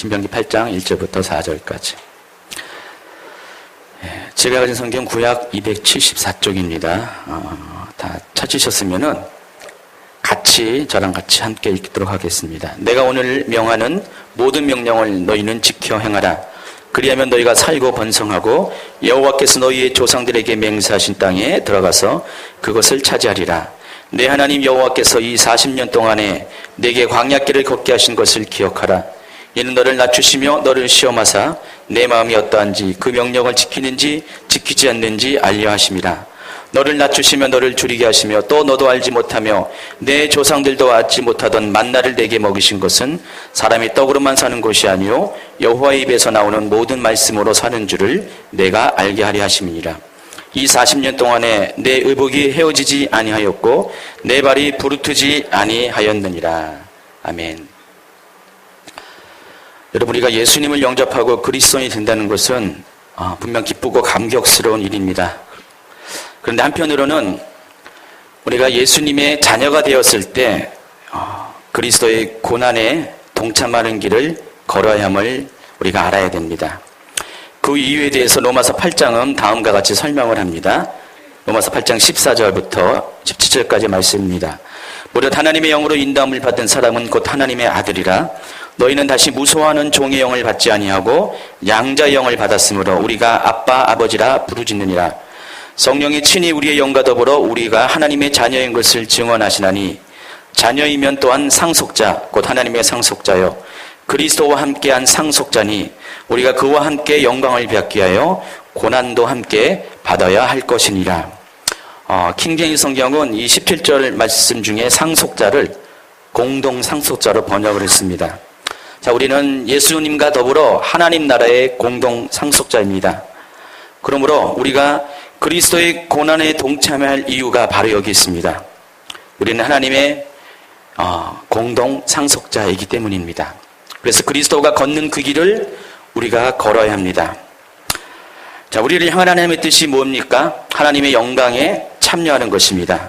신명기 8장 1절부터 4절까지. 제가 가진 성경 구약 274쪽입니다. 다 찾으셨으면은 저랑 같이 함께 읽도록 하겠습니다. 내가 오늘 명하는 모든 명령을 너희는 지켜 행하라. 그리하면 너희가 살고 번성하고 여호와께서 너희의 조상들에게 맹세하신 땅에 들어가서 그것을 차지하리라. 내 하나님 여호와께서 이 40년 동안에 내게 광야길을 걷게 하신 것을 기억하라. 이는 너를 낮추시며 너를 시험하사 내 마음이 어떠한지 그 명령을 지키는지 지키지 않는지 알려 하심이라. 너를 낮추시며 너를 줄이게 하시며 또 너도 알지 못하며 내 조상들도 알지 못하던 만나를 내게 먹이신 것은 사람이 떡으로만 사는 것이 아니요 여호와의 입에서 나오는 모든 말씀으로 사는 줄을 내가 알게 하려 하심이니라. 이 40년 동안에 내 의복이 헤어지지 아니하였고 내 발이 부르트지 아니하였느니라. 아멘. 여러분, 우리가 예수님을 영접하고 그리스도인이 된다는 것은 분명 기쁘고 감격스러운 일입니다. 그런데 한편으로는 우리가 예수님의 자녀가 되었을 때 그리스도의 고난에 동참하는 길을 걸어야 함을 우리가 알아야 됩니다. 그 이유에 대해서 로마서 8장은 다음과 같이 설명을 합니다. 로마서 8장 14절부터 17절까지 말씀입니다. 무릇 하나님의 영으로 인도함을 받은 사람은 곧 하나님의 아들이라. 너희는 다시 무소하는 종의 영을 받지 아니하고 양자의 영을 받았으므로 우리가 아빠 아버지라 부르짖느니라. 성령이 친히 우리의 영과 더불어 우리가 하나님의 자녀인 것을 증언하시나니 자녀이면 또한 상속자 곧 하나님의 상속자요 그리스도와 함께한 상속자니 우리가 그와 함께 영광을 받게 하여 고난도 함께 받아야 할 것이니라. 킹제임스 성경은 이 17절 말씀 중에 상속자를 공동 상속자로 번역을 했습니다. 자, 우리는 예수님과 더불어 하나님 나라의 공동 상속자입니다. 그러므로 우리가 그리스도의 고난에 동참할 이유가 바로 여기 있습니다. 우리는 하나님의 공동 상속자이기 때문입니다. 그래서 그리스도가 걷는 그 길을 우리가 걸어야 합니다. 자, 우리를 향한 하나님의 뜻이 뭡니까? 하나님의 영광에 참여하는 것입니다.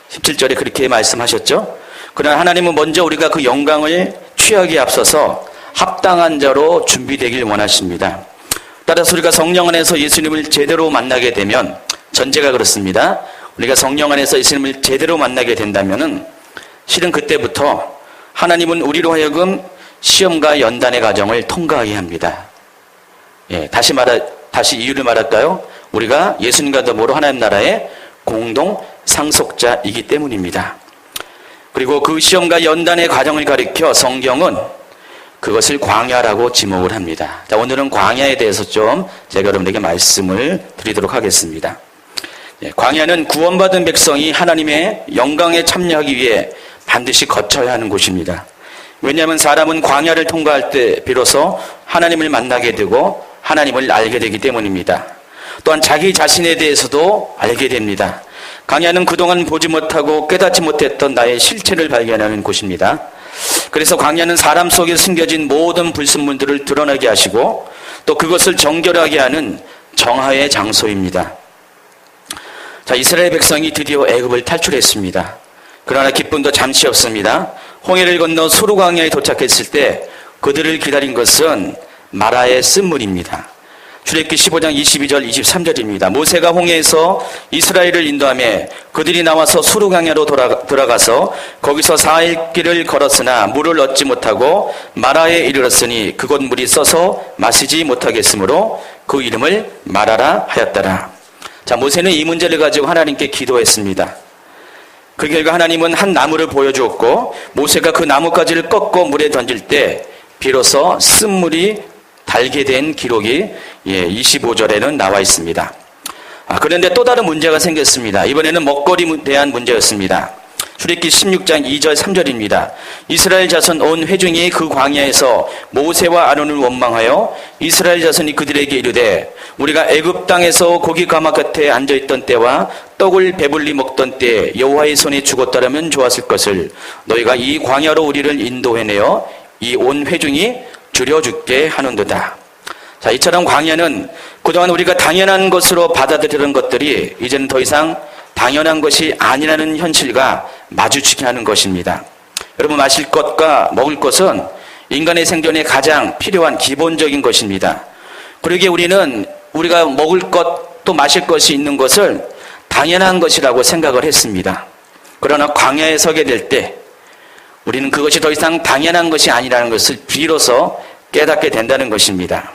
17절에 그렇게 말씀하셨죠? 그러나 하나님은 먼저 우리가 그 영광을 취하기에 앞서서 합당한 자로 준비되길 원하십니다. 따라서 우리가 성령 안에서 예수님을 제대로 만나게 되면, 전제가 그렇습니다. 우리가 성령 안에서 예수님을 제대로 만나게 된다면은 실은 그때부터 하나님은 우리로 하여금 시험과 연단의 과정을 통과하게 합니다. 다시 이유를 말할까요? 우리가 예수님과 더불어 하나님 나라의 공동 상속자이기 때문입니다. 그리고 그 시험과 연단의 과정을 가리켜 성경은 그것을 광야라고 지목을 합니다. 자, 오늘은 광야에 대해서 좀 제가 여러분에게 말씀을 드리도록 하겠습니다. 광야는 구원받은 백성이 하나님의 영광에 참여하기 위해 반드시 거쳐야 하는 곳입니다. 왜냐하면 사람은 광야를 통과할 때 비로소 하나님을 만나게 되고 하나님을 알게 되기 때문입니다. 또한 자기 자신에 대해서도 알게 됩니다. 광야는 그동안 보지 못하고 깨닫지 못했던 나의 실체를 발견하는 곳입니다. 그래서 광야는 사람 속에 숨겨진 모든 불순물들을 드러나게 하시고 또 그것을 정결하게 하는 정화의 장소입니다. 자, 이스라엘 백성이 드디어 애굽을 탈출했습니다. 그러나 기쁨도 잠시 없습니다. 홍해를 건너 수르 광야에 도착했을 때 그들을 기다린 것은 마라의 쓴물입니다. 출애굽기 15장 22절 23절입니다. 모세가 홍해에서 이스라엘을 인도하며 그들이 나와서 수르 광야로 들어가서 거기서 4일 길을 걸었으나 물을 얻지 못하고 마라에 이르렀으니 그곳 물이 써서 마시지 못하겠으므로 그 이름을 마라라 하였더라. 자, 모세는 이 문제를 가지고 하나님께 기도했습니다. 그 결과 하나님은 한 나무를 보여주었고 모세가 그 나뭇가지를 꺾고 물에 던질 때 비로소 쓴물이 달게 된 기록이 25절에는 나와 있습니다. 그런데 또 다른 문제가 생겼습니다. 이번에는 먹거리에 대한 문제였습니다. 출애굽기 16장 2절 3절입니다. 이스라엘 자손 온 회중이 그 광야에서 모세와 아론을 원망하여 이스라엘 자손이 그들에게 이르되 우리가 애굽 땅에서 고기 가마 곁에 앉아있던 때와 떡을 배불리 먹던 때 여호와의 손에 죽었더라면 좋았을 것을 너희가 이 광야로 우리를 인도해내어 이 온 회중이 줄여 죽게 하는도다. 자, 이처럼 광야는 그동안 우리가 당연한 것으로 받아들이는 것들이 이제는 더 이상 당연한 것이 아니라는 현실과 마주치게 하는 것입니다. 여러분, 마실 것과 먹을 것은 인간의 생존에 가장 필요한 기본적인 것입니다. 그러기에 우리가 먹을 것 또 마실 것이 있는 것을 당연한 것이라고 생각을 했습니다. 그러나 광야에 서게 될 때 우리는 그것이 더 이상 당연한 것이 아니라는 것을 비로소 깨닫게 된다는 것입니다.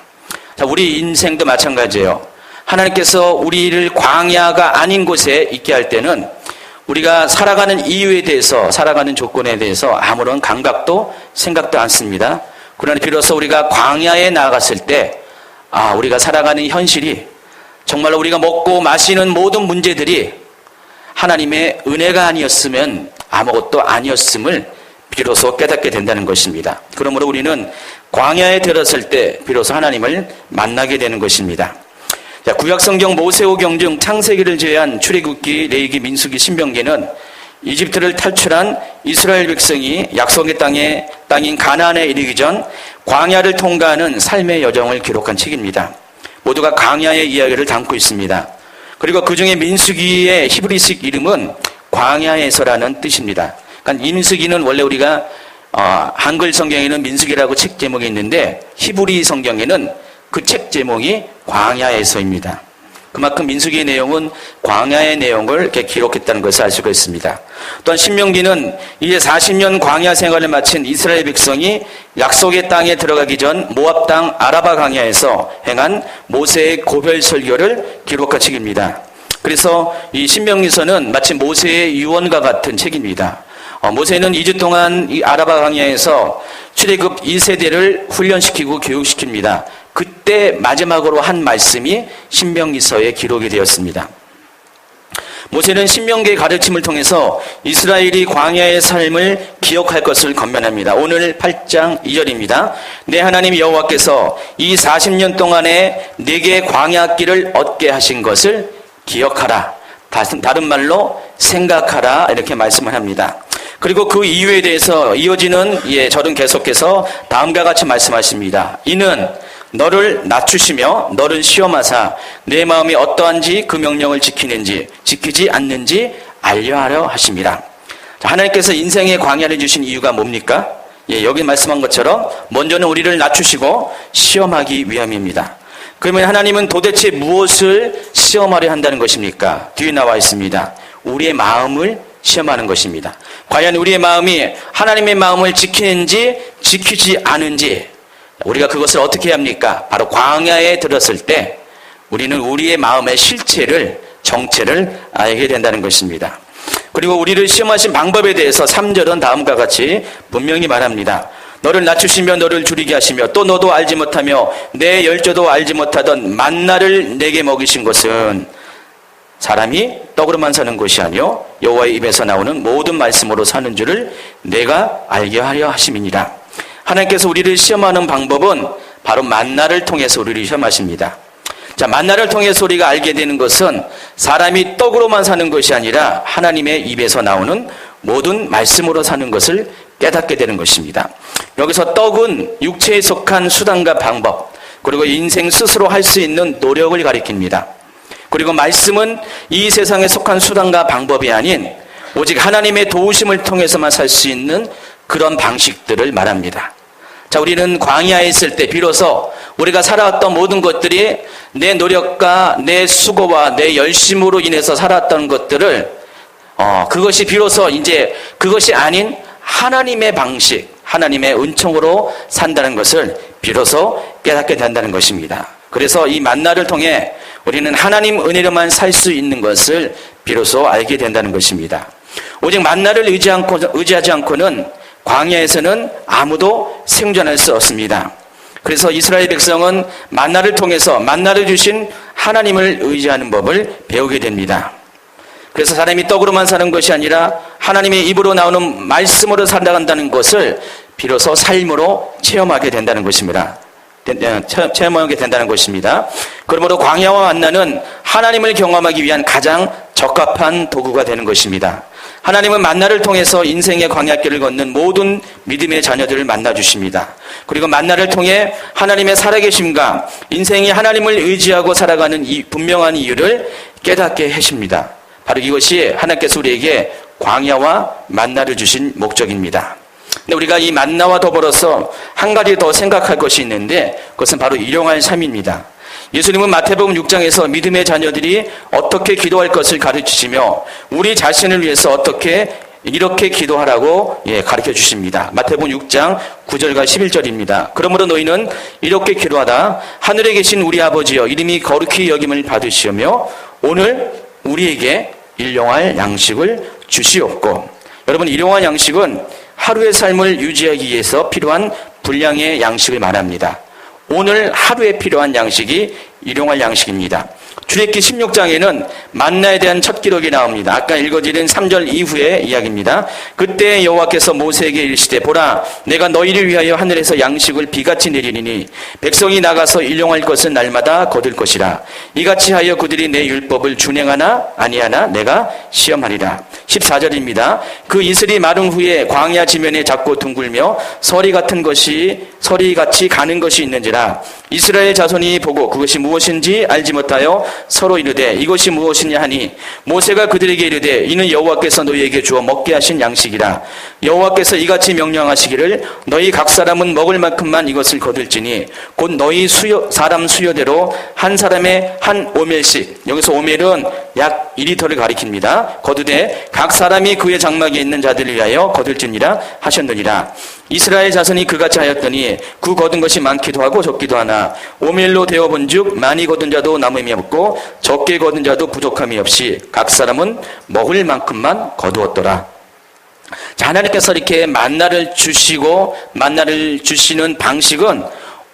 자, 우리 인생도 마찬가지예요. 하나님께서 우리를 광야가 아닌 곳에 있게 할 때는 우리가 살아가는 이유에 대해서, 살아가는 조건에 대해서 아무런 감각도 생각도 않습니다. 그러나 비로소 우리가 광야에 나아갔을 때 우리가 살아가는 현실이 정말로 우리가 먹고 마시는 모든 문제들이 하나님의 은혜가 아니었으면 아무것도 아니었음을 비로소 깨닫게 된다는 것입니다. 그러므로 우리는 광야에 들었을 때 비로소 하나님을 만나게 되는 것입니다. 자, 구약성경 모세오경 중 창세기를 제외한 출애굽기, 레위기, 민수기, 신명기는 이집트를 탈출한 이스라엘 백성이 약속의 땅인 가나안에 이르기 전 광야를 통과하는 삶의 여정을 기록한 책입니다. 모두가 광야의 이야기를 담고 있습니다. 그리고 그 중에 민수기의 히브리식 이름은 광야에서라는 뜻입니다. 그러니까 민수기는 원래 우리가 한글 성경에는 민수기라고 책 제목이 있는데 히브리 성경에는 그 책 제목이 광야에서입니다. 그만큼 민수기의 내용은 광야의 내용을 이렇게 기록했다는 것을 알 수가 있습니다. 또한 신명기는 이제 40년 광야 생활을 마친 이스라엘 백성이 약속의 땅에 들어가기 전 모압 땅 아라바 광야에서 행한 모세의 고별 설교를 기록한 책입니다. 그래서 이 신명기서는 마치 모세의 유언과 같은 책입니다. 모세는 2주 동안 이 아라바 광야에서 출애굽 2세대를 훈련시키고 교육시킵니다. 그때 마지막으로 한 말씀이 신명기서에 기록이 되었습니다. 모세는 신명기의 가르침을 통해서 이스라엘이 광야의 삶을 기억할 것을 권면합니다. 오늘 8장 2절입니다. 내 하나님 여호와께서 이 40년 동안에 내게 광야길을 얻게 하신 것을 기억하라. 다른 말로 생각하라. 이렇게 말씀을 합니다. 그리고 그 이유에 대해서 이어지는 절은 계속해서 다음과 같이 말씀하십니다. 이는 너를 낮추시며 너를 시험하사 내 마음이 어떠한지 그 명령을 지키는지 지키지 않는지 알려하려 하심이라. 하나님께서 인생의 광야를 주신 이유가 뭡니까? 여기 말씀한 것처럼 먼저는 우리를 낮추시고 시험하기 위함입니다. 그러면 하나님은 도대체 무엇을 시험하려 한다는 것입니까? 뒤에 나와 있습니다. 우리의 마음을 시험하는 것입니다. 과연 우리의 마음이 하나님의 마음을 지키는지 지키지 않은지 우리가 그것을 어떻게 해야 합니까? 바로 광야에 들었을 때 우리는 우리의 마음의 실체를, 정체를 알게 된다는 것입니다. 그리고 우리를 시험하신 방법에 대해서 3절은 다음과 같이 분명히 말합니다. 너를 낮추시며 너를 줄이게 하시며 또 너도 알지 못하며 내 열조도 알지 못하던 만나를 내게 먹이신 것은 사람이 떡으로만 사는 것이 아니요 여호와의 입에서 나오는 모든 말씀으로 사는 줄을 내가 알게 하려 하심이니라. 하나님께서 우리를 시험하는 방법은 바로 만나를 통해서 우리를 시험하십니다. 자, 만나를 통해서 우리가 알게 되는 것은 사람이 떡으로만 사는 것이 아니라 하나님의 입에서 나오는 모든 말씀으로 사는 것을 깨닫게 되는 것입니다. 여기서 떡은 육체에 속한 수단과 방법, 그리고 인생 스스로 할 수 있는 노력을 가리킵니다. 그리고 말씀은 이 세상에 속한 수단과 방법이 아닌 오직 하나님의 도우심을 통해서만 살 수 있는 그런 방식들을 말합니다. 자, 우리는 광야에 있을 때 비로소 우리가 살아왔던 모든 것들이 내 노력과 내 수고와 내 열심으로 인해서 살았던 것들을 그것이 비로소 이제 그것이 아닌 하나님의 방식, 하나님의 은총으로 산다는 것을 비로소 깨닫게 된다는 것입니다. 그래서 이 만나를 통해 우리는 하나님 은혜로만 살 수 있는 것을 비로소 알게 된다는 것입니다. 오직 만나를 의지하지 않고는 광야에서는 아무도 생존할 수 없습니다. 그래서 이스라엘 백성은 만나를 통해서 만나를 주신 하나님을 의지하는 법을 배우게 됩니다. 그래서 사람이 떡으로만 사는 것이 아니라 하나님의 입으로 나오는 말씀으로 살아간다는 것을 비로소 삶으로 체험하게 된다는 것입니다. 체험하게 된다는 것입니다. 그러므로 광야와 만나는 하나님을 경험하기 위한 가장 적합한 도구가 되는 것입니다. 하나님은 만나를 통해서 인생의 광야길을 걷는 모든 믿음의 자녀들을 만나주십니다. 그리고 만나를 통해 하나님의 살아계심과 인생이 하나님을 의지하고 살아가는 이 분명한 이유를 깨닫게 하십니다. 바로 이것이 하나님께서 우리에게 광야와 만나를 주신 목적입니다. 근데 우리가 이 만나와 더불어서 한 가지 더 생각할 것이 있는데 그것은 바로 일용할 삶입니다. 예수님은 마태복음 6장에서 믿음의 자녀들이 어떻게 기도할 것을 가르치시며 우리 자신을 위해서 어떻게 이렇게 기도하라고 가르쳐 주십니다. 마태복음 6장 9절과 11절입니다. 그러므로 너희는 이렇게 기도하다. 하늘에 계신 우리 아버지여 이름이 거룩히 여김을 받으시오며 오늘 우리에게 일용할 양식을 주시옵고. 여러분, 일용할 양식은 하루의 삶을 유지하기 위해서 필요한 분량의 양식을 말합니다. 오늘 하루에 필요한 양식이 일용할 양식입니다. 출애굽기 16장에는 만나에 대한 첫 기록이 나옵니다. 아까 읽어드린 3절 이후의 이야기입니다. 그때 여호와께서 모세에게 이르시되 보라 내가 너희를 위하여 하늘에서 양식을 비같이 내리리니 백성이 나가서 일용할 것은 날마다 거둘 것이라. 이같이 하여 그들이 내 율법을 준행하나 아니하나 내가 시험하리라. 14절입니다. 그 이슬이 마른 후에 광야 지면에 작고 둥글며 서리같이 가는 것이 있는지라. 이스라엘 자손이 보고 그것이 무엇인지 알지 못하여 서로 이르되 이것이 무엇이냐 하니 모세가 그들에게 이르되 이는 여호와께서 너희에게 주어 먹게 하신 양식이라. 여호와께서 이같이 명령하시기를 너희 각 사람은 먹을 만큼만 이것을 거둘지니 곧 너희 사람 수요대로 한 사람의 한 오멜씩, 여기서 오멜은 약 2리터를 가리킵니다. 거두되 각 사람이 그의 장막에 있는 자들을 위하여 거둘지니라 하셨느니라. 이스라엘 자손이 그같이 하였더니 그 거둔 것이 많기도 하고 적기도 하나 오멜로 되어본 즉 많이 거둔 자도 남음이 없고 적게 거둔 자도 부족함이 없이 각 사람은 먹을 만큼만 거두었더라. 자, 하나님께서 이렇게 만나를 주시고 만나를 주시는 방식은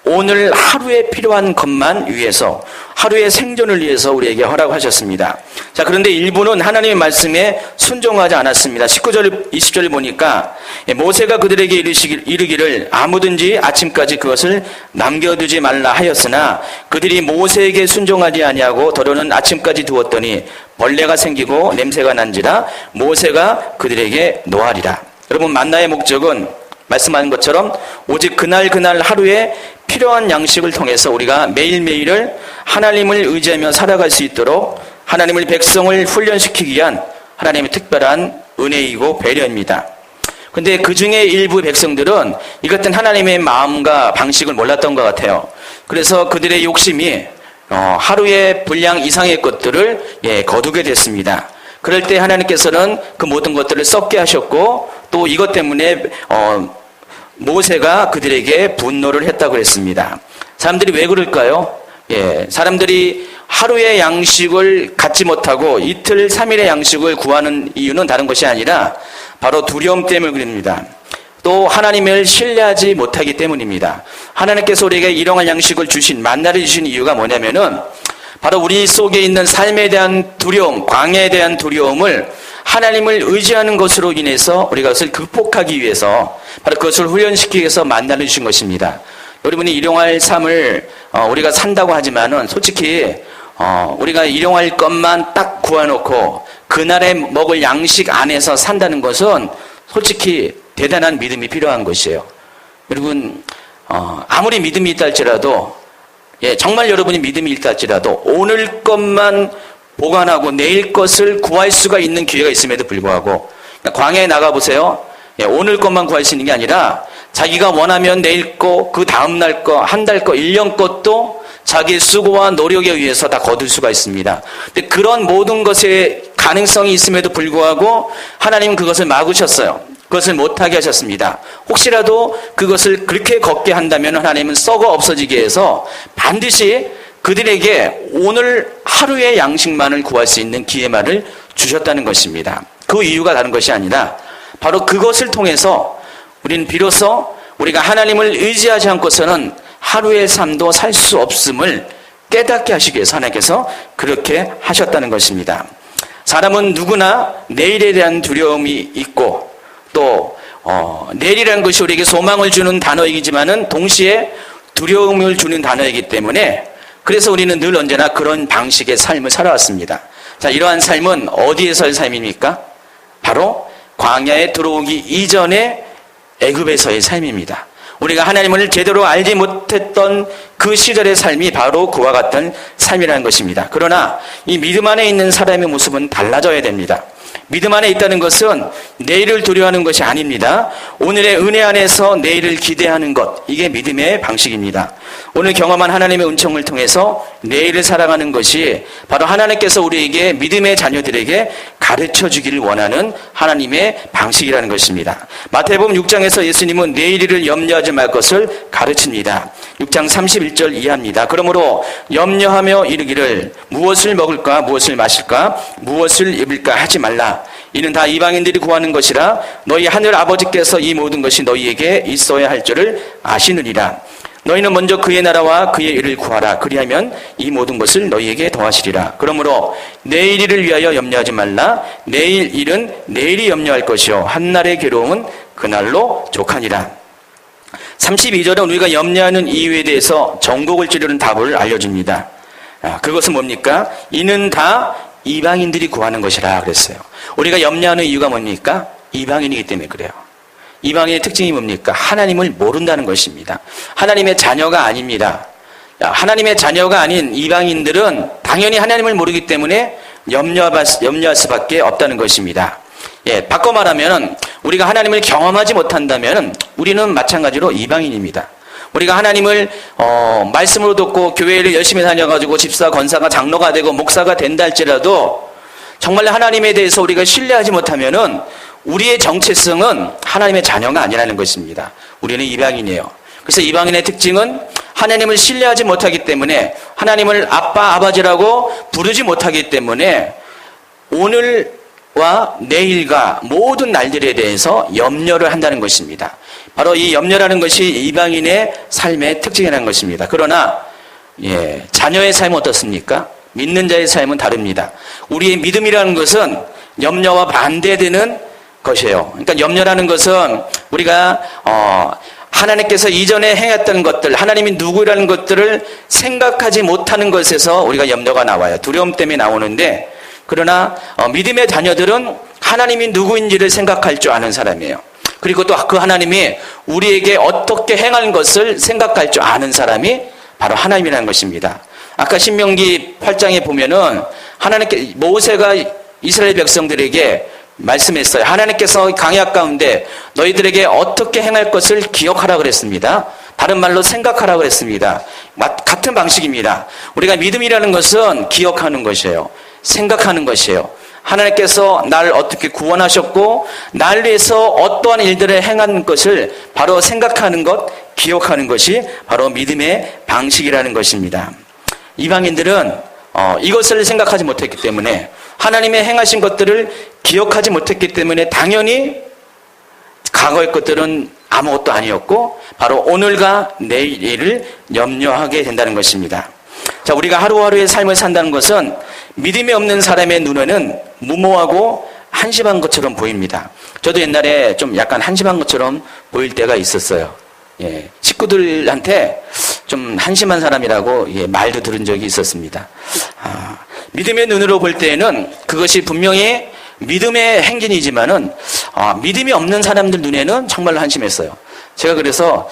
오늘 하루에 필요한 것만 위해서, 하루의 생존을 위해서 우리에게 허락하셨습니다. 자, 그런데 일부는 하나님의 말씀에 순종하지 않았습니다. 19절, 20절을 보니까 모세가 그들에게 이르기를 아무든지 아침까지 그것을 남겨두지 말라 하였으나 그들이 모세에게 순종하지 아니하고 더러는 아침까지 두었더니 벌레가 생기고 냄새가 난지라 모세가 그들에게 노하리라. 여러분, 만나의 목적은 말씀하는 것처럼 오직 그날 하루에 필요한 양식을 통해서 우리가 매일매일을 하나님을 의지하며 살아갈 수 있도록 하나님의 백성을 훈련시키기 위한 하나님의 특별한 은혜이고 배려입니다. 그런데 그 중에 일부 백성들은 이 같은 하나님의 마음과 방식을 몰랐던 것 같아요. 그래서 그들의 욕심이 하루의 분량 이상의 것들을 거두게 됐습니다. 그럴 때 하나님께서는 그 모든 것들을 썩게 하셨고 또 이것 때문에 모세가 그들에게 분노를 했다고 했습니다. 사람들이 왜 그럴까요? 사람들이 하루의 양식을 갖지 못하고 이틀 3일의 양식을 구하는 이유는 다른 것이 아니라 바로 두려움 때문에 그럽니다. 또 하나님을 신뢰하지 못하기 때문입니다. 하나님께서 우리에게 일용할 양식을 주신, 만나를 주신 이유가 뭐냐면은 바로 우리 속에 있는 삶에 대한 두려움, 광야에 대한 두려움을 하나님을 의지하는 것으로 인해서 우리가 그것을 극복하기 위해서, 바로 그것을 훈련시키기 위해서 만나를 주신 것입니다. 여러분이 일용할 삶을 우리가 산다고 하지만은 솔직히 우리가 일용할 것만 딱 구해놓고 그날에 먹을 양식 안에서 산다는 것은 솔직히 대단한 믿음이 필요한 것이에요. 여러분, 아무리 믿음이 있다 할지라도, 정말 여러분이 믿음이 있다 할지라도 오늘 것만 보관하고 내일 것을 구할 수가 있는 기회가 있음에도 불구하고, 광야에 나가보세요. 오늘 것만 구할 수 있는 게 아니라 자기가 원하면 내일 거, 그 다음날 거, 한 달 거, 1년 것도 자기의 수고와 노력에 의해서 다 거둘 수가 있습니다. 근데 그런 모든 것에 가능성이 있음에도 불구하고 하나님은 그것을 막으셨어요. 그것을 못하게 하셨습니다. 혹시라도 그것을 그렇게 걷게 한다면 하나님은 썩어 없어지게 해서 반드시 그들에게 오늘 하루의 양식만을 구할 수 있는 기회만을 주셨다는 것입니다. 그 이유가 다른 것이 아니라 바로 그것을 통해서 우리는 비로소 우리가 하나님을 의지하지 않고서는 하루의 삶도 살 수 없음을 깨닫게 하시기 위해서 하나님께서 그렇게 하셨다는 것입니다. 사람은 누구나 내일에 대한 두려움이 있고 또 내일이라는 것이 우리에게 소망을 주는 단어이지만은 동시에 두려움을 주는 단어이기 때문에 그래서 우리는 늘 언제나 그런 방식의 삶을 살아왔습니다. 자, 이러한 삶은 어디에서의 삶입니까? 바로 광야에 들어오기 이전의 애굽에서의 삶입니다. 우리가 하나님을 제대로 알지 못했던 그 시절의 삶이 바로 그와 같은 삶이라는 것입니다. 그러나 이 믿음 안에 있는 사람의 모습은 달라져야 됩니다. 믿음 안에 있다는 것은 내일을 두려워하는 것이 아닙니다. 오늘의 은혜 안에서 내일을 기대하는 것, 이게 믿음의 방식입니다. 오늘 경험한 하나님의 은총을 통해서 내일을 살아가는 것이 바로 하나님께서 우리에게 믿음의 자녀들에게 가르쳐 주기를 원하는 하나님의 방식이라는 것입니다. 마태복음 6장에서 예수님은 내일을 염려하지 말 것을 가르칩니다. 6장 31절 이하입니다. 그러므로 염려하며 이르기를 무엇을 먹을까 무엇을 마실까 무엇을 입을까 하지 말라. 이는 다 이방인들이 구하는 것이라. 너희 하늘 아버지께서 이 모든 것이 너희에게 있어야 할 줄을 아시느니라. 너희는 먼저 그의 나라와 그의 일을 구하라. 그리하면 이 모든 것을 너희에게 더하시리라. 그러므로 내일 일을 위하여 염려하지 말라. 내일 일은 내일이 염려할 것이요 한날의 괴로움은 그날로 족하니라. 32절은 우리가 염려하는 이유에 대해서 전곡을 찌르는 답을 알려줍니다. 그것은 뭡니까? 이는 다 이방인들이 구하는 것이라 그랬어요. 우리가 염려하는 이유가 뭡니까? 이방인이기 때문에 그래요. 이방인의 특징이 뭡니까? 하나님을 모른다는 것입니다. 하나님의 자녀가 아닙니다. 하나님의 자녀가 아닌 이방인들은 당연히 하나님을 모르기 때문에 염려할 수밖에 없다는 것입니다. 바꿔 말하면 우리가 하나님을 경험하지 못한다면 우리는 마찬가지로 이방인입니다. 우리가 하나님을 말씀으로 듣고 교회를 열심히 다녀가지고 집사, 권사가, 장로가 되고 목사가 된다 할지라도 정말 하나님에 대해서 우리가 신뢰하지 못하면은 우리의 정체성은 하나님의 자녀가 아니라는 것입니다. 우리는 이방인이에요. 그래서 이방인의 특징은 하나님을 신뢰하지 못하기 때문에 하나님을 아빠, 아버지라고 부르지 못하기 때문에 오늘과 내일과 모든 날들에 대해서 염려를 한다는 것입니다. 바로 이 염려라는 것이 이방인의 삶의 특징이라는 것입니다. 그러나 자녀의 삶은 어떻습니까? 믿는 자의 삶은 다릅니다. 우리의 믿음이라는 것은 염려와 반대되는 것이에요. 그러니까 염려라는 것은 우리가 하나님께서 이전에 행했던 것들, 하나님이 누구라는 것들을 생각하지 못하는 것에서 우리가 염려가 나와요. 두려움 때문에 나오는데, 그러나 믿음의 자녀들은 하나님이 누구인지를 생각할 줄 아는 사람이에요. 그리고 또 그 하나님이 우리에게 어떻게 행하는 것을 생각할 줄 아는 사람이 바로 하나님이라는 것입니다. 아까 신명기 8장에 보면은 하나님께 모세가 이스라엘 백성들에게 말씀했어요. 하나님께서 광야 가운데 너희들에게 어떻게 행할 것을 기억하라 그랬습니다. 다른 말로 생각하라 그랬습니다. 같은 방식입니다. 우리가 믿음이라는 것은 기억하는 것이에요. 생각하는 것이에요. 하나님께서 나를 어떻게 구원하셨고 나를 위해서 어떠한 일들을 행한 것을 바로 생각하는 것, 기억하는 것이 바로 믿음의 방식이라는 것입니다. 이방인들은 이것을 생각하지 못했기 때문에, 하나님의 행하신 것들을 기억하지 못했기 때문에 당연히 과거의 것들은 아무것도 아니었고 바로 오늘과 내일을 염려하게 된다는 것입니다. 자, 우리가 하루하루의 삶을 산다는 것은 믿음이 없는 사람의 눈에는 무모하고 한심한 것처럼 보입니다. 저도 옛날에 좀 약간 한심한 것처럼 보일 때가 있었어요. 식구들한테 좀 한심한 사람이라고 말도 들은 적이 있었습니다. 믿음의 눈으로 볼 때에는 그것이 분명히 믿음의 행진이지만은 믿음이 없는 사람들 눈에는 정말로 한심했어요. 제가 그래서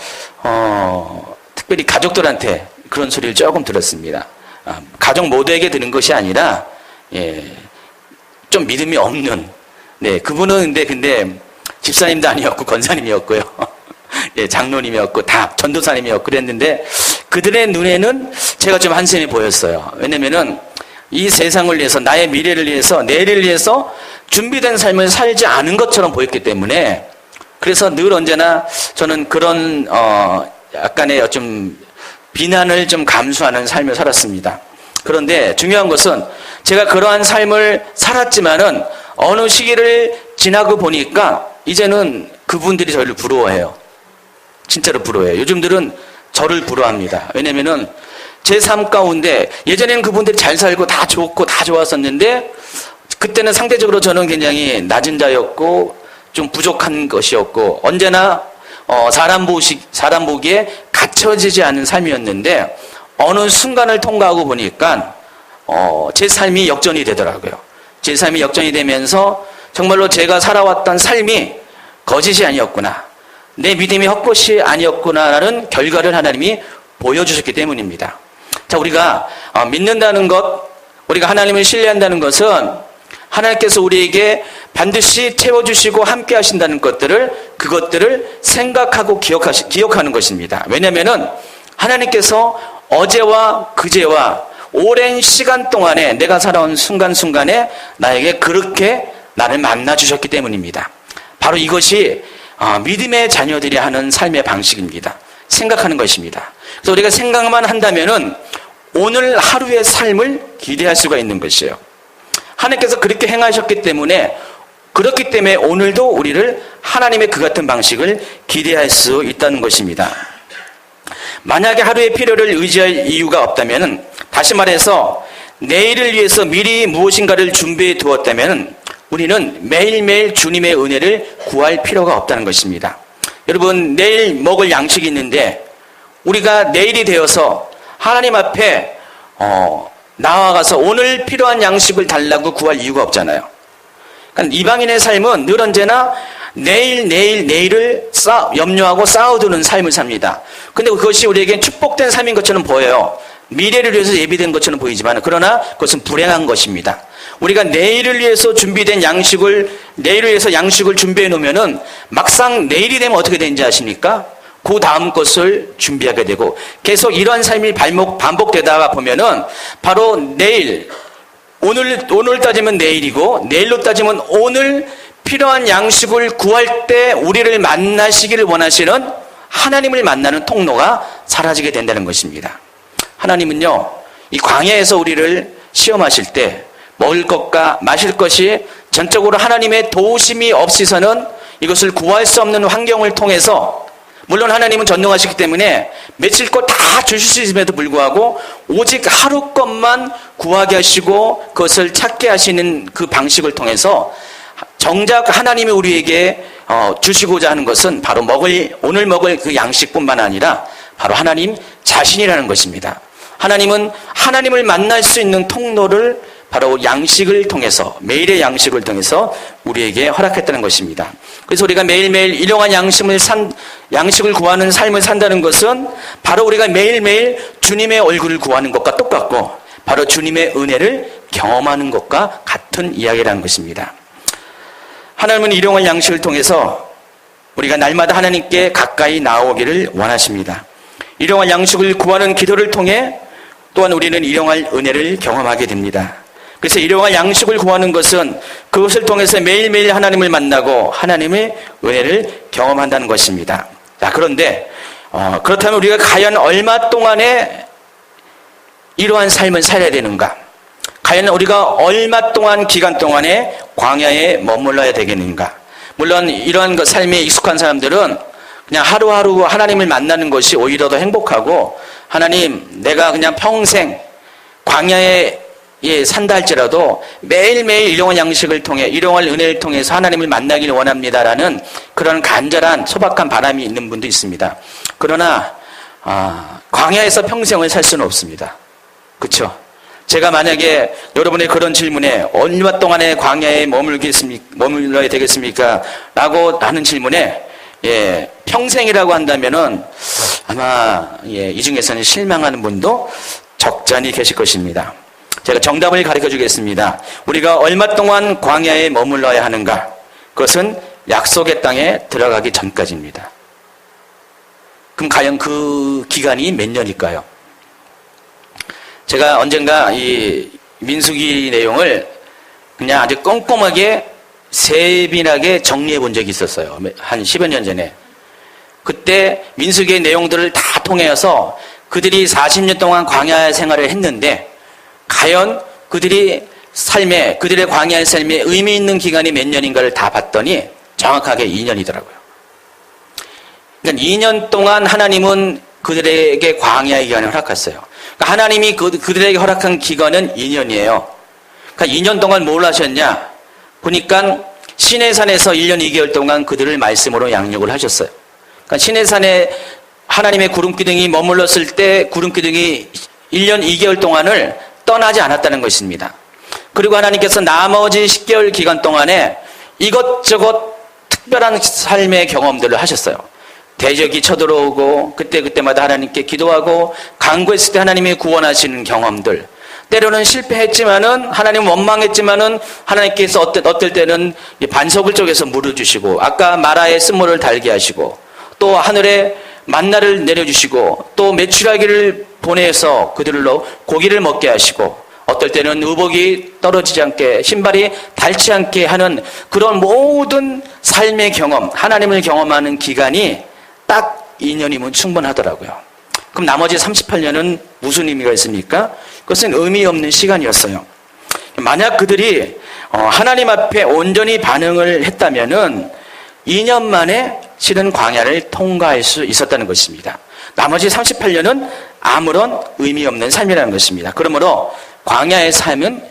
특별히 가족들한테 그런 소리를 조금 들었습니다. 가족 모두에게 들은 것이 아니라 좀 믿음이 없는 그분은 근데 집사님도 아니었고 권사님이었고요. 장로님이었고 다 전도사님이었고 그랬는데 그들의 눈에는 제가 좀 한심해 보였어요. 왜냐면은 이 세상을 위해서, 나의 미래를 위해서, 내일을 위해서 준비된 삶을 살지 않은 것처럼 보였기 때문에, 그래서 늘 언제나 저는 그런 약간의 좀 비난을 좀 감수하는 삶을 살았습니다. 그런데 중요한 것은 제가 그러한 삶을 살았지만은 어느 시기를 지나고 보니까 이제는 그분들이 저를 부러워해요. 진짜로 부러워해요. 요즘들은 저를 부러워합니다. 왜냐면은 제 삶 가운데 예전에는 그분들이 잘 살고 다 좋고 다 좋았었는데 그때는 상대적으로 저는 굉장히 낮은 자였고 좀 부족한 것이었고 언제나 사람 보기에 갖춰지지 않은 삶이었는데 어느 순간을 통과하고 보니까 제 삶이 역전이 되더라고요. 제 삶이 역전이 되면서 정말로 제가 살아왔던 삶이 거짓이 아니었구나, 내 믿음이 헛것이 아니었구나라는 결과를 하나님이 보여주셨기 때문입니다. 자, 우리가 믿는다는 것, 우리가 하나님을 신뢰한다는 것은 하나님께서 우리에게 반드시 채워주시고 함께 하신다는 그것들을 생각하고 기억하는 것입니다. 왜냐하면 하나님께서 어제와 그제와 오랜 시간 동안에 내가 살아온 순간순간에 나에게 그렇게 나를 만나주셨기 때문입니다. 바로 이것이 믿음의 자녀들이 하는 삶의 방식입니다. 생각하는 것입니다. 그래서 우리가 생각만 한다면은 오늘 하루의 삶을 기대할 수가 있는 것이에요. 하나님께서 그렇게 행하셨기 때문에 그렇기 때문에 오늘도 우리를 하나님의 그 같은 방식을 기대할 수 있다는 것입니다. 만약에 하루의 필요를 의지할 이유가 없다면, 다시 말해서 내일을 위해서 미리 무엇인가를 준비해 두었다면 우리는 매일매일 주님의 은혜를 구할 필요가 없다는 것입니다. 여러분, 내일 먹을 양식이 있는데 우리가 내일이 되어서 하나님 앞에 나아가서 오늘 필요한 양식을 달라고 구할 이유가 없잖아요. 그러니까 이방인의 삶은 늘 언제나 내일을 염려하고 쌓아두는 삶을 삽니다. 근데 그것이 우리에게 축복된 삶인 것처럼 보여요. 미래를 위해서 예비된 것처럼 보이지만 그러나 그것은 불행한 것입니다. 우리가 내일을 위해서 내일을 위해서 양식을 준비해 놓으면은 막상 내일이 되면 어떻게 되는지 아십니까? 그 다음 것을 준비하게 되고 계속 이러한 삶이 반복되다가 보면은 바로 오늘 따지면 내일이고 내일로 따지면 오늘 필요한 양식을 구할 때 우리를 만나시기를 원하시는 하나님을 만나는 통로가 사라지게 된다는 것입니다. 하나님은요, 이 광야에서 우리를 시험하실 때 먹을 것과 마실 것이 전적으로 하나님의 도우심이 없이서는 이것을 구할 수 없는 환경을 통해서, 물론 하나님은 전능하시기 때문에 며칠 것 다 주실 수 있음에도 불구하고 오직 하루 것만 구하게 하시고 그것을 찾게 하시는 그 방식을 통해서 정작 하나님이 우리에게 주시고자 하는 것은 바로 오늘 먹을 그 양식뿐만 아니라 바로 하나님 자신이라는 것입니다. 하나님은 하나님을 만날 수 있는 통로를 바로 양식을 통해서, 매일의 양식을 통해서 우리에게 허락했다는 것입니다. 그래서 우리가 매일매일 일용할 양식을 구하는 삶을 산다는 것은 바로 우리가 매일매일 주님의 얼굴을 구하는 것과 똑같고 바로 주님의 은혜를 경험하는 것과 같은 이야기라는 것입니다. 하나님은 일용할 양식을 통해서 우리가 날마다 하나님께 가까이 나오기를 원하십니다. 일용할 양식을 구하는 기도를 통해 또한 우리는 일용할 은혜를 경험하게 됩니다. 그래서 일용할 양식을 구하는 것은 그것을 통해서 매일매일 하나님을 만나고 하나님의 은혜를 경험한다는 것입니다. 자, 그런데 그렇다면 우리가 과연 얼마 동안에 이러한 삶을 살아야 되는가? 과연 우리가 얼마 동안 기간 동안에 광야에 머물러야 되겠는가? 물론 이러한 삶에 익숙한 사람들은 그냥 하루하루 하나님을 만나는 것이 오히려 더 행복하고, 하나님, 내가 그냥 평생 광야에 산다 할지라도 매일매일 일용할 양식을 통해, 일용할 은혜를 통해서 하나님을 만나기를 원합니다라는 그런 간절한 소박한 바람이 있는 분도 있습니다. 그러나 광야에서 평생을 살 수는 없습니다. 그렇죠? 제가 만약에 여러분의 그런 질문에 얼마 동안의 광야에 머물러야 되겠습니까? 라고 하는 질문에 평생이라고 한다면은 아마 이 중에서는 실망하는 분도 적잖이 계실 것입니다. 제가 정답을 가르쳐 주겠습니다. 우리가 얼마 동안 광야에 머물러야 하는가? 그것은 약속의 땅에 들어가기 전까지입니다. 그럼 과연 그 기간이 몇 년일까요? 제가 언젠가 이 민수기 내용을 그냥 아주 꼼꼼하게 세밀하게 정리해 본 적이 있었어요. 한 10여 년 전에. 그때 민수기의 내용들을 다 통해서 그들이 40년 동안 광야 생활을 했는데 과연 그들의 광야의 삶에 의미 있는 기간이 몇 년인가를 다 봤더니 정확하게 2년이더라고요. 그러니까 2년 동안 하나님은 그들에게 광야의 기간을 허락했어요. 그러니까 하나님이 그들에게 허락한 기간은 2년이에요. 그러니까 2년 동안 뭘 하셨냐? 보니까 시내산에서 1년 2개월 동안 그들을 말씀으로 양육을 하셨어요. 그러니까 시내산에 하나님의 구름기둥이 머물렀을 때 구름기둥이 1년 2개월 동안을 떠나지 않았다는 것입니다. 그리고 하나님께서 나머지 10개월 기간 동안에 이것저것 특별한 삶의 경험들을 하셨어요. 대적이 쳐들어오고 그때마다 하나님께 기도하고 간구했을 때 하나님이 구원하시는 경험들, 때로는 실패했지만은 하나님 원망했지만은 하나님께서 어떨 때는 반석을 쪼개서 물을 주시고 아까 마라에 쓴물을 달게 하시고 또 하늘에 만나를 내려주시고 또 메추라기를 보내서 그들로 고기를 먹게 하시고 어떨 때는 의복이 떨어지지 않게 신발이 닳지 않게 하는 그런 모든 삶의 경험, 하나님을 경험하는 기간이 딱 2년이면 충분하더라고요. 그럼 나머지 38년은 무슨 의미가 있습니까? 그것은 의미 없는 시간이었어요. 만약 그들이 하나님 앞에 온전히 반응을 했다면은 2년 만에 실은 광야를 통과할 수 있었다는 것입니다. 나머지 38년은 아무런 의미 없는 삶이라는 것입니다. 그러므로 광야의 삶은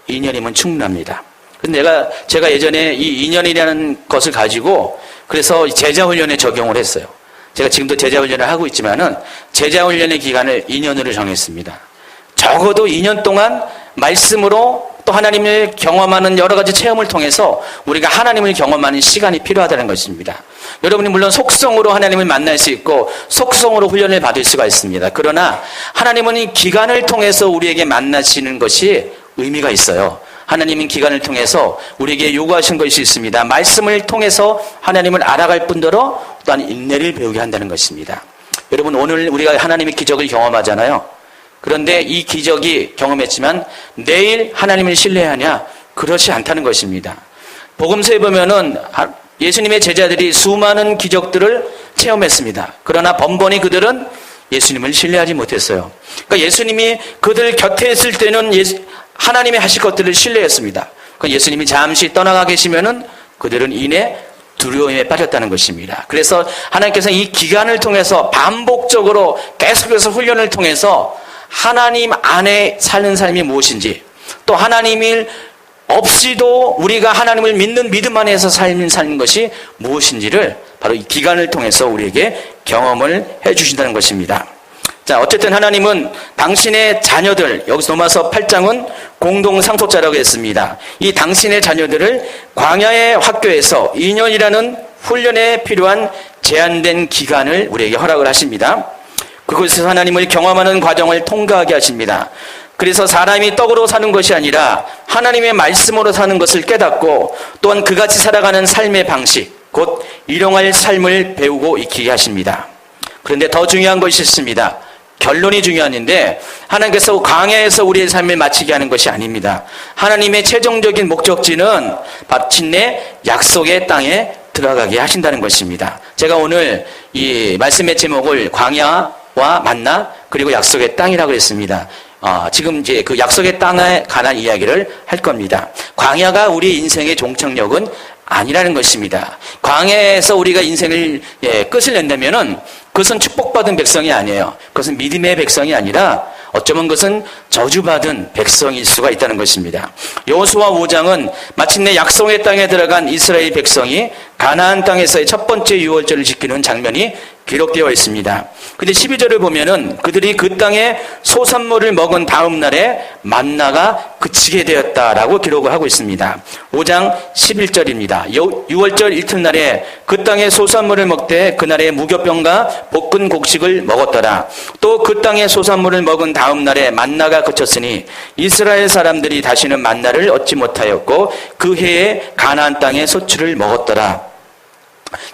2년이면 충분합니다. 근데 제가 예전에 이 2년이라는 것을 가지고 그래서 제자훈련에 적용을 했어요. 제가 지금도 제자훈련을 하고 있지만은 제자훈련의 기간을 2년으로 정했습니다. 적어도 2년 동안 말씀으로 또 하나님을 경험하는 여러 가지 체험을 통해서 우리가 하나님을 경험하는 시간이 필요하다는 것입니다. 여러분이 물론 속성으로 하나님을 만날 수 있고 속성으로 훈련을 받을 수가 있습니다. 그러나 하나님은 이 기간을 통해서 우리에게 만나시는 것이 의미가 있어요. 하나님은 기간을 통해서 우리에게 요구하신 것이 있습니다. 말씀을 통해서 하나님을 알아갈 뿐더러 또한 인내를 배우게 한다는 것입니다. 여러분 오늘 우리가 하나님의 기적을 경험하잖아요. 그런데 이 기적이 경험했지만 내일 하나님을 신뢰하냐? 그렇지 않다는 것입니다. 복음서에 보면은 예수님의 제자들이 수많은 기적들을 체험했습니다. 그러나 번번이 그들은 예수님을 신뢰하지 못했어요. 그러니까 예수님이 그들 곁에 있을 때는 하나님이 하실 것들을 신뢰했습니다. 그러니까 예수님이 잠시 떠나가 계시면은 그들은 이내 두려움에 빠졌다는 것입니다. 그래서 하나님께서 이 기간을 통해서 반복적으로 계속해서 훈련을 통해서 하나님 안에 사는 삶이 무엇인지 또 하나님을 없이도 우리가 하나님을 믿는 믿음 안에서 사는 것이 무엇인지를 바로 이 기간을 통해서 우리에게 경험을 해주신다는 것입니다. 자, 어쨌든 하나님은 당신의 자녀들, 여기서 로마서 8장은 공동상속자라고 했습니다. 이 당신의 자녀들을 광야의 학교에서 2년이라는 훈련에 필요한 제한된 기간을 우리에게 허락을 하십니다. 그곳에서 하나님을 경험하는 과정을 통과하게 하십니다. 그래서 사람이 떡으로 사는 것이 아니라 하나님의 말씀으로 사는 것을 깨닫고 또한 그같이 살아가는 삶의 방식, 곧 일용할 삶을 배우고 익히게 하십니다. 그런데 더 중요한 것이 있습니다. 결론이 중요한데 하나님께서 광야에서 우리의 삶을 마치게 하는 것이 아닙니다. 하나님의 최종적인 목적지는 마침내 약속의 땅에 들어가게 하신다는 것입니다. 제가 오늘 이 말씀의 제목을 광야와 만나 그리고 약속의 땅이라고 했습니다. 지금 이제 그 약속의 땅에 관한 이야기를 할 겁니다. 광야가 우리 인생의 종착역은 아니라는 것입니다. 광야에서 우리가 인생을 끝을 낸다면은 그것은 축복받은 백성이 아니에요. 그것은 믿음의 백성이 아니라 어쩌면 그것은 저주받은 백성일 수가 있다는 것입니다. 여호수아 5장은 마침내 약속의 땅에 들어간 이스라엘 백성이 가나안 땅에서의 첫 번째 유월절을 지키는 장면이 기록되어 있습니다. 근데 12절을 보면은 그들이 그 땅에 소산물을 먹은 다음 날에 만나가 그치게 되었다라고 기록을 하고 있습니다. 5장 11절입니다. 유월절 이튿날에 그 땅에 소산물을 먹되 그날에 무교병과 볶은 곡식을 먹었더라. 또 그 땅에 소산물을 먹은 다음 날에 만나가 그쳤으니 이스라엘 사람들이 다시는 만나를 얻지 못하였고 그 해에 가나안 땅에 소출을 먹었더라.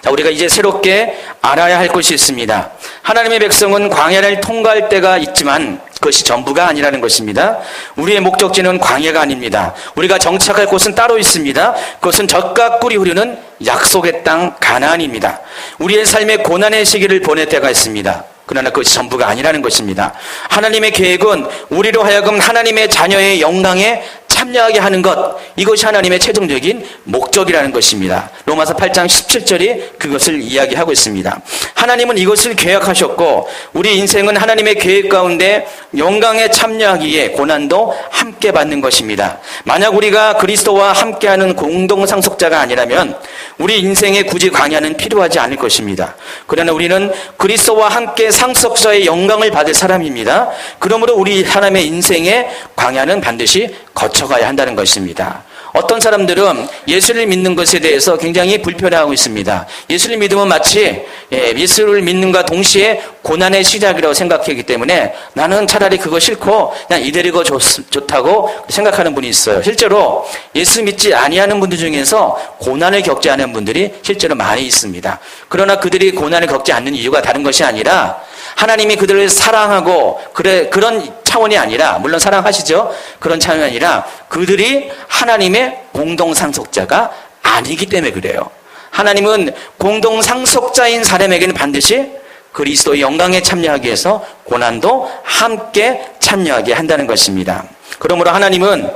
자, 우리가 이제 새롭게 알아야 할 것이 있습니다. 하나님의 백성은 광야를 통과할 때가 있지만 그것이 전부가 아니라는 것입니다. 우리의 목적지는 광야가 아닙니다. 우리가 정착할 곳은 따로 있습니다. 그것은 젖과 꿀이 흐르는 약속의 땅 가나안입니다. 우리의 삶의 고난의 시기를 보낼 때가 있습니다. 그러나 그것이 전부가 아니라는 것입니다. 하나님의 계획은 우리로 하여금 하나님의 자녀의 영광에 참여하게 하는 것, 이것이 하나님의 최종적인 목적이라는 것입니다. 로마서 8장 17절이 그것을 이야기하고 있습니다. 하나님은 이것을 계획하셨고 우리 인생은 하나님의 계획 가운데 영광에 참여하기에 고난도 함께 받는 것입니다. 만약 우리가 그리스도와 함께하는 공동상속자가 아니라면 우리 인생에 굳이 광야는 필요하지 않을 것입니다. 그러나 우리는 그리스도와 함께 상속자의 영광을 받을 사람입니다. 그러므로 우리 하나님의 인생의 광야는 반드시 거쳐가야 한다는 것입니다. 어떤 사람들은 예수를 믿는 것에 대해서 굉장히 불편해하고 있습니다. 예수를 믿으면 마치 예수를 믿는과 동시에 고난의 시작이라고 생각하기 때문에 나는 차라리 그거 싫고 그냥 이대로가 좋다고 생각하는 분이 있어요. 실제로 예수 믿지 아니하는 분들 중에서 고난을 겪지 않은 분들이 실제로 많이 있습니다. 그러나 그들이 고난을 겪지 않는 이유가 다른 것이 아니라 하나님이 그들을 사랑하고 그런 차원이 아니라, 물론 사랑하시죠. 그런 차원이 아니라 그들이 하나님의 공동상속자가 아니기 때문에 그래요. 하나님은 공동상속자인 사람에게는 반드시 그리스도의 영광에 참여하기 위해서 고난도 함께 참여하게 한다는 것입니다. 그러므로 하나님은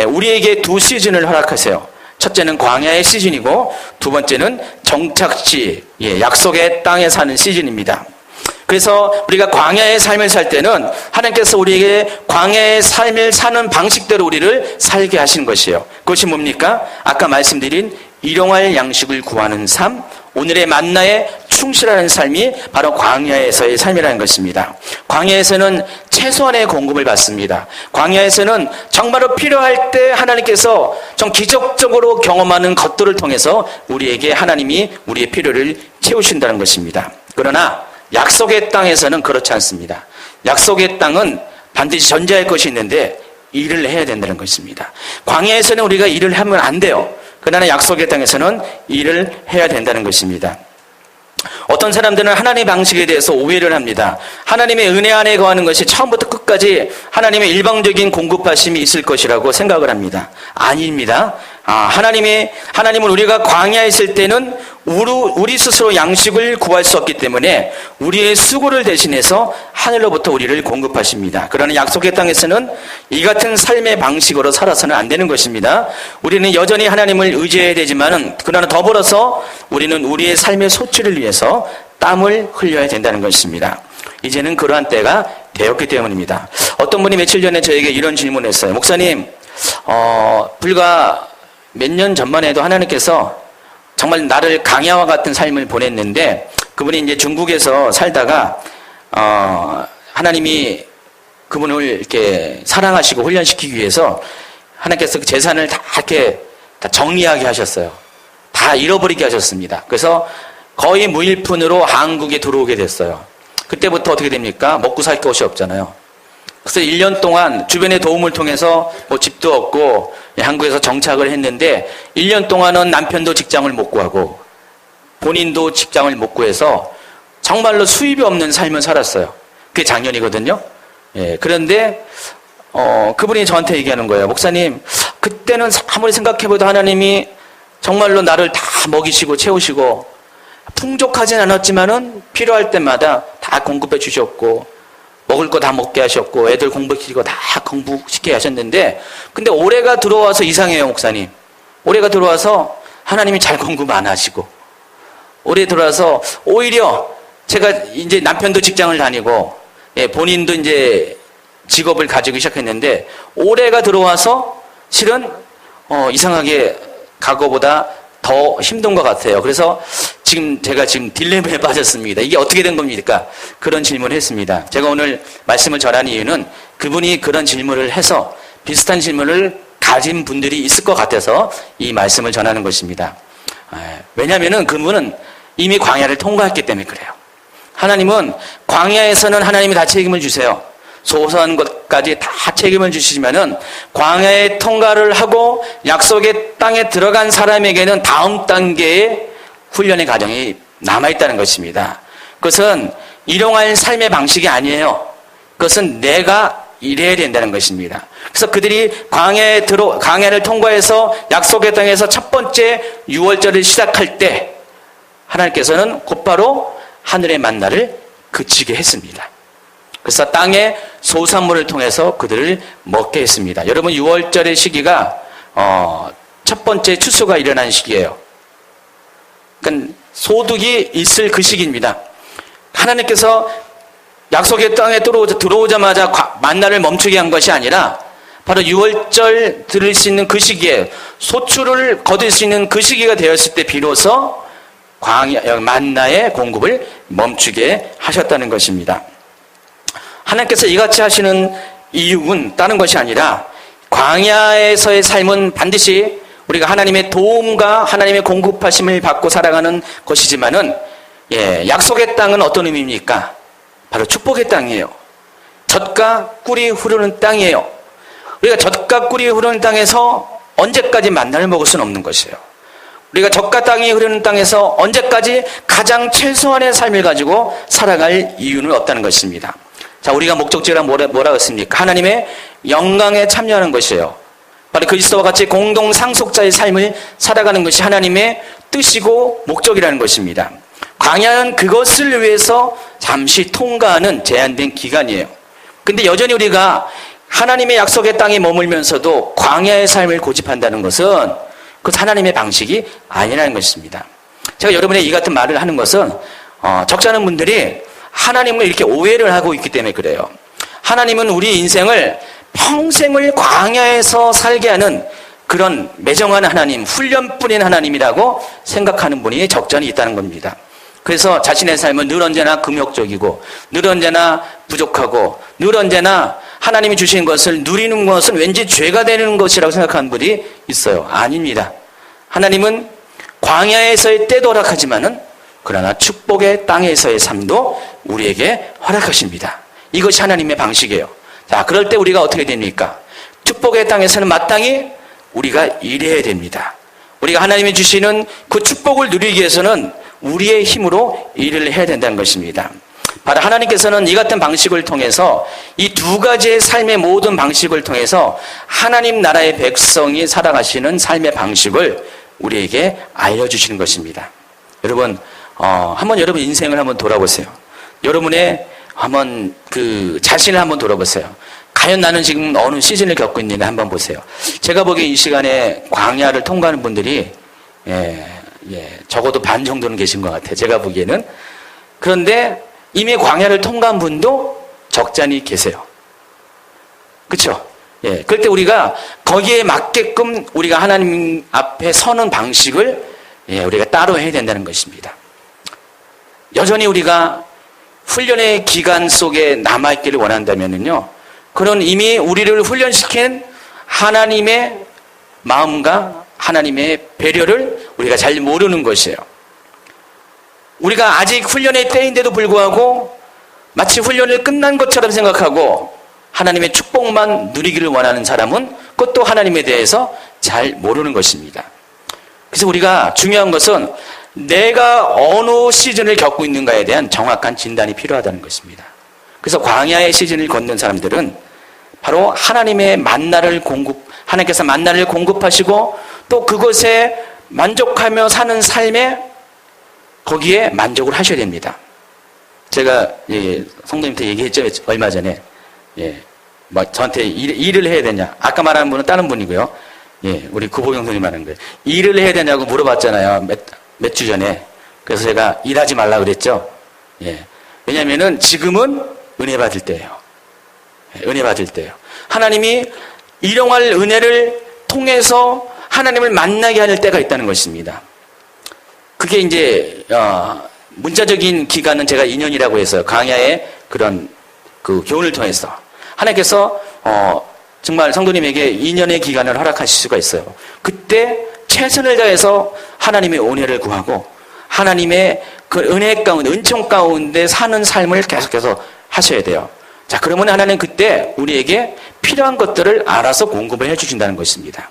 우리에게 두 시즌을 허락하세요. 첫째는 광야의 시즌이고 두 번째는 정착지, 약속의 땅에 사는 시즌입니다. 그래서 우리가 광야의 삶을 살 때는 하나님께서 우리에게 광야의 삶을 사는 방식대로 우리를 살게 하시는 것이에요. 그것이 뭡니까? 아까 말씀드린 일용할 양식을 구하는 삶, 오늘의 만나에 충실하는 삶이 바로 광야에서의 삶이라는 것입니다. 광야에서는 최소한의 공급을 받습니다. 광야에서는 정말로 필요할 때 하나님께서 좀 기적적으로 경험하는 것들을 통해서 우리에게 하나님이 우리의 필요를 채우신다는 것입니다. 그러나 약속의 땅에서는 그렇지 않습니다. 약속의 땅은 반드시 전제할 것이 있는데 일을 해야 된다는 것입니다. 광야에서는 우리가 일을 하면 안 돼요. 그러나 약속의 땅에서는 일을 해야 된다는 것입니다. 어떤 사람들은 하나님의 방식에 대해서 오해를 합니다. 하나님의 은혜 안에 거하는 것이 처음부터 끝까지 하나님의 일방적인 공급하심이 있을 것이라고 생각을 합니다. 아닙니다. 하나님은 우리가 광야에 있을 때는 우리 스스로 양식을 구할 수 없기 때문에 우리의 수고를 대신해서 하늘로부터 우리를 공급하십니다. 그러나 약속의 땅에서는 이 같은 삶의 방식으로 살아서는 안 되는 것입니다. 우리는 여전히 하나님을 의지해야 되지만 그러나 더불어서 우리는 우리의 삶의 소출을 위해서 땀을 흘려야 된다는 것입니다. 이제는 그러한 때가 되었기 때문입니다. 어떤 분이 며칠 전에 저에게 이런 질문을 했어요. 목사님, 불과 몇 년 전만 해도 하나님께서 정말 나를 강야와 같은 삶을 보냈는데 그분이 이제 중국에서 살다가 하나님이 그분을 이렇게 사랑하시고 훈련시키기 위해서 하나님께서 그 재산을 다 이렇게 다 정리하게 하셨어요. 다 잃어버리게 하셨습니다. 그래서 거의 무일푼으로 한국에 들어오게 됐어요. 그때부터 어떻게 됩니까? 먹고 살 것이 없잖아요. 그래서 1년 동안 주변의 도움을 통해서 뭐 집도 없고 한국에서 정착을 했는데 1년 동안은 남편도 직장을 못 구하고 본인도 직장을 못 구해서 정말로 수입이 없는 삶을 살았어요. 그게 작년이거든요. 그런데 그분이 저한테 얘기하는 거예요. 목사님, 그때는 아무리 생각해봐도 하나님이 정말로 나를 다 먹이시고 채우시고 풍족하진 않았지만은 필요할 때마다 다 공급해 주셨고 먹을 거 다 먹게 하셨고 애들 공부시키고 다 공부시키게 하셨는데 근데 올해가 들어와서 이상해요. 목사님, 올해가 들어와서 하나님이 잘 공급 안 하시고 올해 들어와서 오히려 제가 이제 남편도 직장을 다니고 본인도 이제 직업을 가지고 시작했는데 올해가 들어와서 실은 이상하게 과거보다 더 힘든 것 같아요. 그래서 제가 딜레마에 빠졌습니다. 이게 어떻게 된 겁니까? 그런 질문을 했습니다. 제가 오늘 말씀을 전한 이유는 그분이 그런 질문을 해서 비슷한 질문을 가진 분들이 있을 것 같아서 이 말씀을 전하는 것입니다. 왜냐하면 그분은 이미 광야를 통과했기 때문에 그래요. 하나님은 광야에서는 하나님이 다 책임을 주세요. 소소한 것까지 다 책임을 주시지만은 광야의 통과를 하고 약속의 땅에 들어간 사람에게는 다음 단계의 훈련의 과정이 남아있다는 것입니다. 그것은 일용할 삶의 방식이 아니에요. 그것은 내가 일해야 된다는 것입니다. 그래서 그들이 광야를 통과해서 약속의 땅에서 첫 번째 6월절을 시작할 때 하나님께서는 곧바로 하늘의 만나를 그치게 했습니다. 그래서 땅의 소산물을 통해서 그들을 먹게 했습니다. 여러분, 6월절의 시기가 첫 번째 추수가 일어난 시기예요. 그러니까 소득이 있을 그 시기입니다. 하나님께서 약속의 땅에 들어오자마자 만나를 멈추게 한 것이 아니라 바로 6월절 들을 수 있는 그 시기에 소출을 거둘 수 있는 그 시기가 되었을 때 비로소 만나의 공급을 멈추게 하셨다는 것입니다. 하나님께서 이같이 하시는 이유는 다른 것이 아니라 광야에서의 삶은 반드시 우리가 하나님의 도움과 하나님의 공급하심을 받고 살아가는 것이지만은, 약속의 땅은 어떤 의미입니까? 바로 축복의 땅이에요. 젖과 꿀이 흐르는 땅이에요. 우리가 젖과 꿀이 흐르는 땅에서 언제까지 만나를 먹을 수는 없는 것이에요. 우리가 젖과 땅이 흐르는 땅에서 언제까지 가장 최소한의 삶을 가지고 살아갈 이유는 없다는 것입니다. 자, 우리가 목적지가 뭐라고 했습니까? 하나님의 영광에 참여하는 것이에요. 바로 그리스도와 같이 공동 상속자의 삶을 살아가는 것이 하나님의 뜻이고 목적이라는 것입니다. 광야는 그것을 위해서 잠시 통과하는 제한된 기간이에요. 근데 여전히 우리가 하나님의 약속의 땅에 머물면서도 광야의 삶을 고집한다는 것은 그 하나님의 방식이 아니라는 것입니다. 제가 여러분의 이 같은 말을 하는 것은 적지 않은 분들이 하나님을 이렇게 오해를 하고 있기 때문에 그래요. 하나님은 우리 인생을 평생을 광야에서 살게 하는 그런 매정한 하나님, 훈련뿐인 하나님이라고 생각하는 분이 적잖이 있다는 겁니다. 그래서 자신의 삶은 늘 언제나 금욕적이고 늘 언제나 부족하고 늘 언제나 하나님이 주신 것을 누리는 것은 왠지 죄가 되는 것이라고 생각하는 분이 있어요. 아닙니다. 하나님은 광야에서의 때도 허락하지만은 그러나 축복의 땅에서의 삶도 우리에게 허락하십니다. 이것이 하나님의 방식이에요. 자, 그럴 때 우리가 어떻게 됩니까? 축복의 땅에서는 마땅히 우리가 일해야 됩니다. 우리가 하나님이 주시는 그 축복을 누리기 위해서는 우리의 힘으로 일을 해야 된다는 것입니다. 바로 하나님께서는 이 같은 방식을 통해서 이 두 가지의 삶의 모든 방식을 통해서 하나님 나라의 백성이 살아가시는 삶의 방식을 우리에게 알려주시는 것입니다. 여러분, 한번 여러분 인생을 한번 돌아보세요. 여러분의 한번 그 자신을 한번 돌아보세요. 과연 나는 지금 어느 시즌을 겪고 있는지 한번 보세요. 제가 보기에 이 시간에 광야를 통과하는 분들이 적어도 반 정도는 계신 것 같아요. 제가 보기에는. 그런데 이미 광야를 통과한 분도 적잖이 계세요. 그렇죠? 그럴 때 우리가 거기에 맞게끔 우리가 하나님 앞에 서는 방식을 우리가 따로 해야 된다는 것입니다. 여전히 우리가 훈련의 기간 속에 남아있기를 원한다면요, 그런 이미 우리를 훈련시킨 하나님의 마음과 하나님의 배려를 우리가 잘 모르는 것이에요. 우리가 아직 훈련의 때인데도 불구하고 마치 훈련을 끝난 것처럼 생각하고 하나님의 축복만 누리기를 원하는 사람은 그것도 하나님에 대해서 잘 모르는 것입니다. 그래서 우리가 중요한 것은 내가 어느 시즌을 겪고 있는가에 대한 정확한 진단이 필요하다는 것입니다. 그래서 광야의 시즌을 걷는 사람들은 바로 하나님의 만나를 하나님께서 만나를 공급하시고 또 그것에 만족하며 사는 삶에 거기에 만족을 하셔야 됩니다. 제가 성도님한테 얘기했죠, 얼마 전에. 저한테 일을 해야 되냐. 아까 말한 분은 다른 분이고요. 우리 구보경 선생님 하는 거예요. 일을 해야 되냐고 물어봤잖아요. 몇 주 전에. 그래서 제가 일하지 말라 그랬죠. 왜냐면은 지금은 은혜 받을 때예요. 은혜 받을 때예요. 하나님이 일용할 은혜를 통해서 하나님을 만나게 할 때가 있다는 것입니다. 그게 이제 문자적인 기간은 제가 2년이라고 해서요. 광야의 그런 그 교훈을 통해서 하나님께서 정말 성도님에게 2년의 기간을 허락하실 수가 있어요. 그때 최선을 다해서 하나님의 은혜를 구하고 하나님의 그 은혜 가운데, 은총 가운데 사는 삶을 계속해서 하셔야 돼요. 자, 그러면 하나님 그때 우리에게 필요한 것들을 알아서 공급을 해주신다는 것입니다.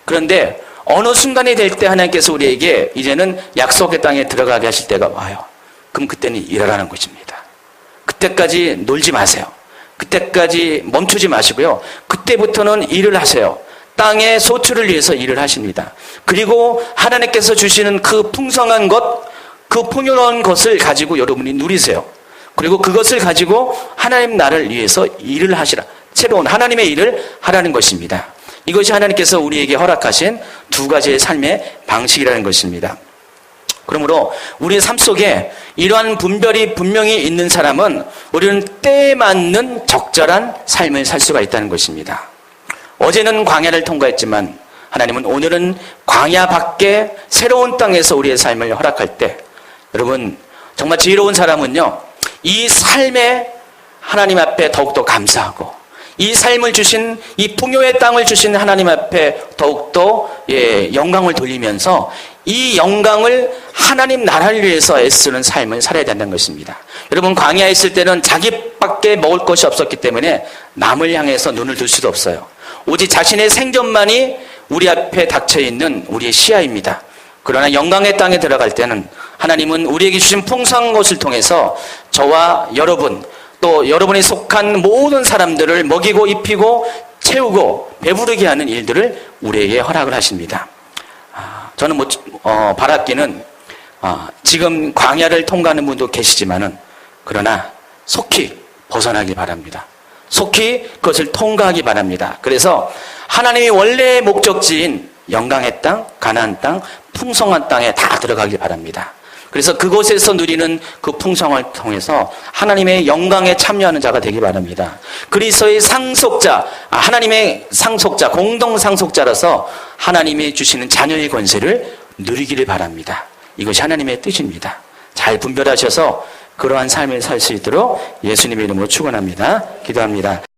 그런데 어느 순간이 될 때 하나님께서 우리에게 이제는 약속의 땅에 들어가게 하실 때가 와요. 그럼 그때는 일하라는 것입니다. 그때까지 놀지 마세요. 그때까지 멈추지 마시고요. 그때부터는 일을 하세요. 땅의 소출을 위해서 일을 하십니다. 그리고 하나님께서 주시는 그 풍성한 것, 그 풍요로운 것을 가지고 여러분이 누리세요. 그리고 그것을 가지고 하나님 나라를 위해서 일을 하시라. 새로운 하나님의 일을 하라는 것입니다. 이것이 하나님께서 우리에게 허락하신 두 가지의 삶의 방식이라는 것입니다. 그러므로 우리의 삶 속에 이러한 분별이 분명히 있는 사람은 우리는 때에 맞는 적절한 삶을 살 수가 있다는 것입니다. 어제는 광야를 통과했지만 하나님은 오늘은 광야 밖에 새로운 땅에서 우리의 삶을 허락할 때, 여러분 정말 지혜로운 사람은요, 이 삶에 하나님 앞에 더욱더 감사하고 이 삶을 주신, 이 풍요의 땅을 주신 하나님 앞에 더욱더 영광을 돌리면서 이 영광을 하나님 나라를 위해서 애쓰는 삶을 살아야 된다는 것입니다. 여러분, 광야에 있을 때는 자기밖에 먹을 것이 없었기 때문에 남을 향해서 눈을 들 수도 없어요. 오직 자신의 생존만이 우리 앞에 닥쳐 있는 우리의 시야입니다. 그러나 영광의 땅에 들어갈 때는 하나님은 우리에게 주신 풍성한 것을 통해서 저와 여러분, 또 여러분이 속한 모든 사람들을 먹이고 입히고 채우고 배부르게 하는 일들을 우리에게 허락을 하십니다. 저는 바라기는 지금 광야를 통과하는 분도 계시지만은 그러나 속히 벗어나기 바랍니다. 속히 그것을 통과하기 바랍니다. 그래서 하나님이 원래의 목적지인 영광의 땅, 가나안 땅, 풍성한 땅에 다 들어가길 바랍니다. 그래서 그곳에서 누리는 그 풍성을 통해서 하나님의 영광에 참여하는 자가 되기 바랍니다. 그리스도의 상속자, 하나님의 상속자, 공동 상속자라서 하나님이 주시는 자녀의 권세를 누리기를 바랍니다. 이것이 하나님의 뜻입니다. 잘 분별하셔서 그러한 삶을 살 수 있도록 예수님의 이름으로 축원합니다. 기도합니다.